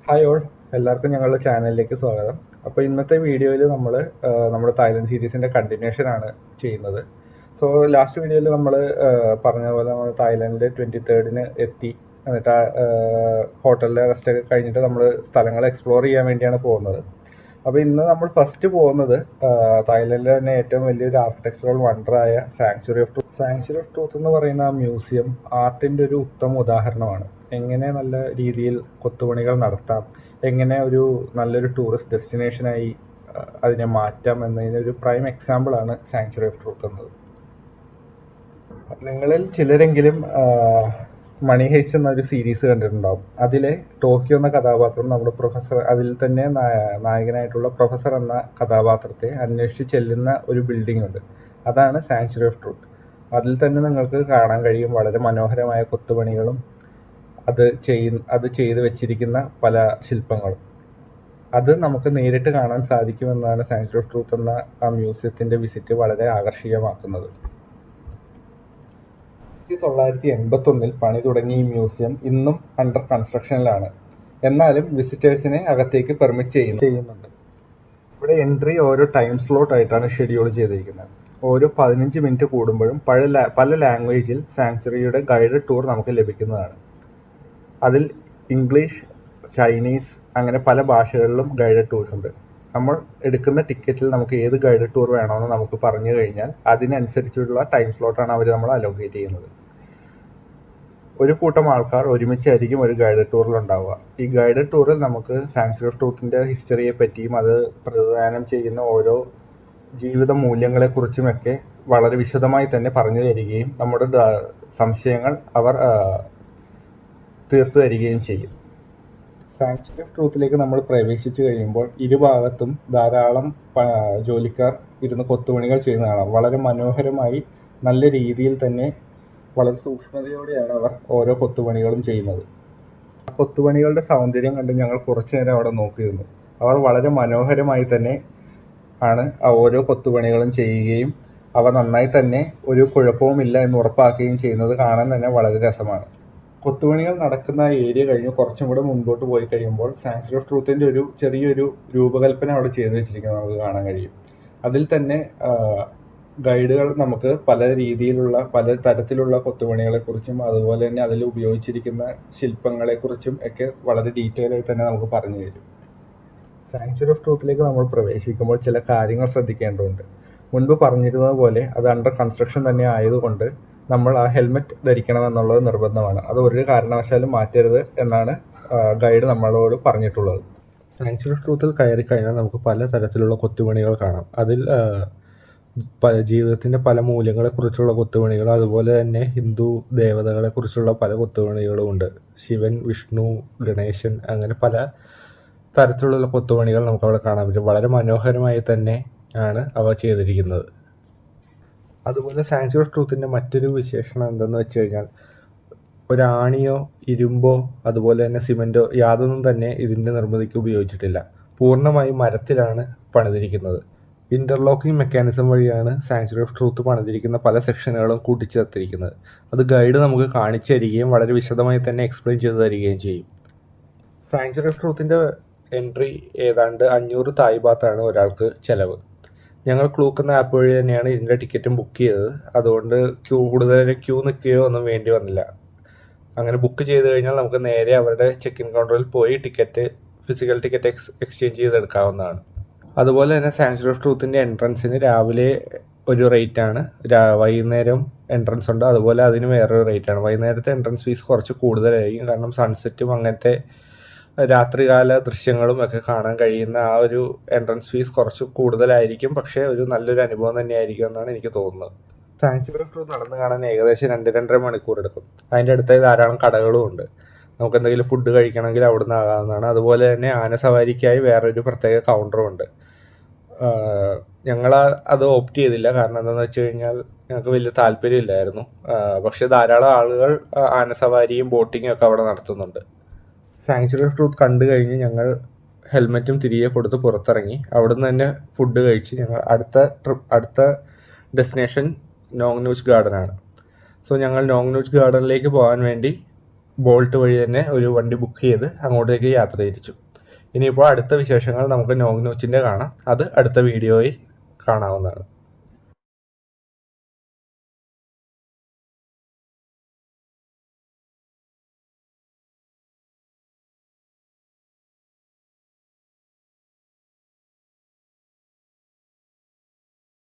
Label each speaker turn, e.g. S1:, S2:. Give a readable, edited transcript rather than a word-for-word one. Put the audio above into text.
S1: Hi all, എല്ലാവർക്കും ഞങ്ങളുടെ ചാനലിലേക്ക് സ്വാഗതം. അപ്പോൾ ഇന്നത്തെ വീഡിയോയിൽ നമ്മൾ നമ്മുടെ തായ്ലൻഡ് സീരീസിൻ്റെ കണ്ടിന്യൂഷൻ ആണ് ചെയ്യുന്നത്. സോ ലാസ്റ്റ് വീഡിയോയിൽ നമ്മൾ പറഞ്ഞ പോലെ നമ്മൾ തായ്ലൻഡിൽ 23rd എത്തി. എന്നിട്ട് ഹോട്ടലിലെ റെസ്റ്റ് ഒക്കെ കഴിഞ്ഞിട്ട് നമ്മൾ സ്ഥലങ്ങൾ എക്സ്പ്ലോർ ചെയ്യാൻ വേണ്ടിയാണ് പോകുന്നത്. അപ്പോൾ ഇന്ന് നമ്മൾ ഫസ്റ്റ് പോകുന്നത് തായ്ലൻഡിലെ തന്നെ ഏറ്റവും വലിയൊരു ആർക്കിടെക്ചറൽ വണ്ടറായ സാങ്ച്വറി ഓഫ് ട്രൂത്ത് എന്ന് പറയുന്ന ആ മ്യൂസിയം ആർട്ടിൻ്റെ ഒരു ഉത്തമ ഉദാഹരണമാണ്. എങ്ങനെ നല്ല രീതിയിൽ കൊത്തുപണികൾ നടത്താം, എങ്ങനെ ഒരു നല്ലൊരു ടൂറിസ്റ്റ് ഡെസ്റ്റിനേഷനായി അതിനെ മാറ്റാം എന്നതിനൊരു പ്രൈം എക്സാമ്പിളാണ് സാങ്ച്വറി ഓഫ് ട്രൂത്ത് എന്നത്. നിങ്ങളിൽ ചിലരെങ്കിലും മണി ഹെയ്സ്റ്റ് എന്നൊരു സീരീസ് കണ്ടിട്ടുണ്ടാവും. അതിലെ ടോക്കിയോ എന്ന കഥാപാത്രം നമ്മുടെ പ്രൊഫസർ, അതിൽ തന്നെ നായകനായിട്ടുള്ള പ്രൊഫസർ എന്ന കഥാപാത്രത്തെ അന്വേഷിച്ച് ചെല്ലുന്ന ഒരു ബിൽഡിംഗ് ഉണ്ട്. അതാണ് സാങ്ച്വറി ഓഫ് ട്രൂത്ത്. അതിൽ തന്നെ നിങ്ങൾക്ക് കാണാൻ കഴിയും വളരെ മനോഹരമായ കൊത്തുപണികളും അത് ചെയ്ത് വെച്ചിരിക്കുന്ന പല ശില്പങ്ങളും. അത് നമുക്ക് നേരിട്ട് കാണാൻ സാധിക്കുമെന്നാണ് സാങ്ച്വറി ഓഫ് ട്രൂത്ത് എന്ന ആ മ്യൂസിയത്തിന്റെ വിസിറ്റ് വളരെ ആകർഷകമാക്കുന്നത്. 1981 പണി തുടങ്ങിയ ഈ മ്യൂസിയം ഇന്നും അണ്ടർ കൺസ്ട്രക്ഷനിലാണ്. എന്നാലും വിസിറ്റേഴ്സിനെ അകത്തേക്ക് പെർമിറ്റ് ചെയ്യുന്നുണ്ട്. ഇവിടെ എൻട്രി ഓരോ ടൈം സ്ലോട്ട് ആയിട്ടാണ് ഷെഡ്യൂൾ ചെയ്തിരിക്കുന്നത്. ഓരോ 15 മിനിറ്റ് കൂടുമ്പോഴും പല ലാംഗ്വേജിൽ സാങ്ച്വറിയുടെ ഗൈഡഡ് ടൂർ നമുക്ക് ലഭിക്കുന്നതാണ്. അതിൽ ഇംഗ്ലീഷ്, ചൈനീസ് അങ്ങനെ പല ഭാഷകളിലും ഗൈഡഡ് ടൂർസ് ഉണ്ട്. നമ്മൾ എടുക്കുന്ന ടിക്കറ്റിൽ നമുക്ക് ഏത് ഗൈഡഡ് ടൂർ വേണമെന്ന് നമുക്ക് പറഞ്ഞു കഴിഞ്ഞാൽ അതിനനുസരിച്ചുള്ള ടൈം സ്ലോട്ടാണ് അവർ നമ്മൾ അലോക്കേറ്റ് ചെയ്യുന്നത്. ഒരു കൂട്ടം ആൾക്കാർ ഒരുമിച്ചായിരിക്കും ഒരു ഗൈഡഡ് ടൂറിൽ ഉണ്ടാവുക. ഈ ഗൈഡഡ് ടൂറിൽ നമുക്ക് സാങ്ച്വറി ഓഫ് ട്രൂത്തിൻ്റെ ഹിസ്റ്ററിയെ പറ്റിയും അത് പ്രതിദാനം ചെയ്യുന്ന ഓരോ ജീവിത മൂല്യങ്ങളെക്കുറിച്ചുമൊക്കെ വളരെ വിശദമായി തന്നെ പറഞ്ഞു തരികയും നമ്മുടെ സംശയങ്ങൾ അവർ തീർത്തു തരികയും ചെയ്യും. സാങ്ച്വറി ഓഫ് ട്രൂത്തിലേക്ക് നമ്മൾ പ്രവേശിച്ചു കഴിയുമ്പോൾ ഇരുഭാഗത്തും ധാരാളം ജോലിക്കാർ ഇരുന്ന് കൊത്തുപണികൾ ചെയ്യുന്നതാണ്. വളരെ മനോഹരമായി നല്ല രീതിയിൽ തന്നെ വളരെ സൂക്ഷ്മതയോടെയാണ് അവർ ഓരോ കൊത്തുപണികളും ചെയ്യുന്നത്. ആ കൊത്തുപണികളുടെ സൗന്ദര്യം കണ്ട് ഞങ്ങൾ കുറച്ചു നേരം അവിടെ നോക്കിയിരുന്നു. അവർ വളരെ മനോഹരമായി തന്നെ ആണ് ഓരോ കൊത്തുപണികളും ചെയ്യുകയും അവ നന്നായി തന്നെ ഒരു കുഴപ്പവുമില്ല എന്ന് ഉറപ്പാക്കുകയും ചെയ്യുന്നത് കാണാൻ തന്നെ വളരെ രസമാണ്. കൊത്തുപണികൾ നടക്കുന്ന ഏരിയ കഴിഞ്ഞ് കുറച്ചും കൂടെ മുൻപോട്ട് പോയി കഴിയുമ്പോൾ സാങ്ച്വറി ഓഫ് ട്രൂത്തിൻ്റെ ഒരു ചെറിയൊരു രൂപകൽപ്പന അവിടെ ചെയ്തു വെച്ചിരിക്കുന്നത് നമുക്ക് കാണാൻ കഴിയും. അതിൽ തന്നെ ഗൈഡുകൾ നമുക്ക് പല രീതിയിലുള്ള പല തരത്തിലുള്ള കൊത്തുപണികളെക്കുറിച്ചും അതുപോലെ തന്നെ അതിൽ ഉപയോഗിച്ചിരിക്കുന്ന ശില്പങ്ങളെക്കുറിച്ചും ഒക്കെ വളരെ ഡീറ്റെയിൽ ആയി തന്നെ നമുക്ക് പറഞ്ഞു തരും. സാങ്ച്വറി ഓഫ് ട്രൂത്തിലേക്ക് നമ്മൾ പ്രവേശിക്കുമ്പോൾ ചില കാര്യങ്ങൾ ശ്രദ്ധിക്കേണ്ടതുണ്ട്. മുൻപ് പറഞ്ഞിരുന്നത് പോലെ അത് അണ്ടർ കൺസ്ട്രക്ഷൻ തന്നെ ആയതുകൊണ്ട് നമ്മൾ ആ ഹെൽമെറ്റ് ധരിക്കണം എന്നുള്ളത് നിർബന്ധമാണ്. അത് ഒരു കാരണവശാലും മാറ്റരുത് എന്നാണ് ഗൈഡ് നമ്മളോട് പറഞ്ഞിട്ടുള്ളത്. സാങ്ച്വറി ഓഫ് ട്രൂത്തിൽ കയറി കഴിഞ്ഞാൽ നമുക്ക് പല തരത്തിലുള്ള കൊത്തുപണികൾ കാണാം. അതിൽ ജീവിതത്തിൻ്റെ പല മൂല്യങ്ങളെക്കുറിച്ചുള്ള കൊത്തുപണികൾ, അതുപോലെ തന്നെ ഹിന്ദു ദേവതകളെക്കുറിച്ചുള്ള പല കൊത്തുപണികളും ഉണ്ട്. ശിവൻ, വിഷ്ണു, ഗണേശൻ അങ്ങനെ പല തരത്തിലുള്ള കൊത്തുപണികൾ നമുക്ക് അവിടെ കാണാൻ പറ്റും. വളരെ മനോഹരമായി തന്നെ ആണ് അവ ചെയ്തിരിക്കുന്നത്. അതുപോലെ സാങ്ച്വറി ഓഫ് ട്രൂത്തിൻ്റെ മറ്റൊരു വിശേഷണം എന്തെന്ന് വെച്ച് കഴിഞ്ഞാൽ ഒരാണിയോ ഇരുമ്പോ അതുപോലെ തന്നെ സിമെൻറ്റോ യാതൊന്നും തന്നെ ഇതിൻ്റെ നിർമ്മിതിക്ക് ഉപയോഗിച്ചിട്ടില്ല. പൂർണ്ണമായും മരത്തിലാണ് പണിതിരിക്കുന്നത്. ഇൻ്റർലോക്കിംഗ് മെക്കാനിസം വഴിയാണ് സാങ്ച്വറി ഓഫ് ട്രൂത്ത് പണിതിരിക്കുന്ന പല സെക്ഷനുകളും കൂട്ടിച്ചേർത്തിരിക്കുന്നത്. അത് ഗൈഡ് നമുക്ക് കാണിച്ചു തരികയും വളരെ വിശദമായി തന്നെ എക്സ്പ്ലെയിൻ ചെയ്തു തരികയും ചെയ്യും. സാങ്ച്വറി ഓഫ് ട്രൂത്തിൻ്റെ എൻട്രി ഏതാണ്ട് 500 തായ് ബാത്താണ് ഒരാൾക്ക് ചിലവ്. ഞങ്ങൾ ക്ലൂക്ക് എന്ന ആപ്പ് വഴി തന്നെയാണ് ഇതിൻ്റെ ടിക്കറ്റും ബുക്ക് ചെയ്തത്. അതുകൊണ്ട് കൂടുതൽ ക്യൂ നിൽക്കുകയോ ഒന്നും വേണ്ടി വന്നില്ല. അങ്ങനെ ബുക്ക് ചെയ്ത് കഴിഞ്ഞാൽ നമുക്ക് നേരെ അവരുടെ ചെക്ക് ഇൻ കൗണ്ടറിൽ പോയി ഫിസിക്കൽ ടിക്കറ്റ് എക്സ്ചേഞ്ച് ചെയ്തെടുക്കാവുന്നതാണ്. അതുപോലെ തന്നെ സാങ്ച്വറി ഓഫ് ട്രൂത്തിൻ്റെ എൻട്രൻസിന് രാവിലെ ഒരു റേറ്റാണ്, വൈകുന്നേരം എൻട്രൻസ് ഉണ്ട്, അതുപോലെ അതിന് വേറൊരു റേറ്റാണ്. വൈകുന്നേരത്തെ എൻട്രൻസ് ഫീസ് കുറച്ച് കൂടുതലായിരിക്കും, കാരണം സൺസെറ്റും അങ്ങനത്തെ രാത്രികാല ദൃശ്യങ്ങളും ഒക്കെ കാണാൻ കഴിയുന്ന ആ ഒരു എൻട്രൻസ് ഫീസ് കുറച്ച് കൂടുതലായിരിക്കും. പക്ഷേ ഒരു നല്ലൊരു അനുഭവം തന്നെയായിരിക്കും എന്നാണ് എനിക്ക് തോന്നുന്നത്. സാങ്ച്വറി ഓഫ് ട്രൂത്ത് നടന്ന് കാണാൻ ഏകദേശം 2-2.5 മണിക്കൂർ എടുക്കും. അതിൻ്റെ അടുത്തായി ധാരാളം കടകളും ഉണ്ട്. നമുക്ക് എന്തെങ്കിലും ഫുഡ് കഴിക്കണമെങ്കിൽ അവിടുന്ന് ആകാവുന്നതാണ്. അതുപോലെ തന്നെ ആനസവാരിക്കായി വേറൊരു പ്രത്യേക കൗണ്ടറും ഉണ്ട്. ഞങ്ങൾ അത് ഓപ്റ്റ് ചെയ്തില്ല, കാരണം എന്താണെന്ന് വെച്ച് കഴിഞ്ഞാൽ ഞങ്ങൾക്ക് വലിയ താല്പര്യമില്ലായിരുന്നു. പക്ഷേ ധാരാളം ആളുകൾ ആനസവാരിയും ബോട്ടിങ്ങും ഒക്കെ അവിടെ നടത്തുന്നുണ്ട്. സാങ്ച്വറി ഓഫ് ട്രൂത്ത് കണ്ടു കഴിഞ്ഞ് ഞങ്ങൾ ഹെൽമെറ്റും തിരികെ കൊടുത്ത് പുറത്തിറങ്ങി. അവിടുന്ന് തന്നെ ഫുഡ് കഴിച്ച് ഞങ്ങൾ അടുത്ത ഡെസ്റ്റിനേഷൻ നോങ് നൂച്ച് ഗാർഡനാണ്. സോ ഞങ്ങൾ നോങ് നൂച്ച് ഗാർഡനിലേക്ക് പോകാൻ വേണ്ടി ബോൾട്ട് വഴി തന്നെ ഒരു വണ്ടി ബുക്ക് ചെയ്ത് അങ്ങോട്ടേക്ക് യാത്ര തിരിച്ചു. ഇനിയിപ്പോൾ അടുത്ത വിശേഷങ്ങൾ നമുക്ക് നോച്ചിൻ്റെ കാണാം. അത് അടുത്ത വീഡിയോയിൽ കാണാവുന്നതാണ്.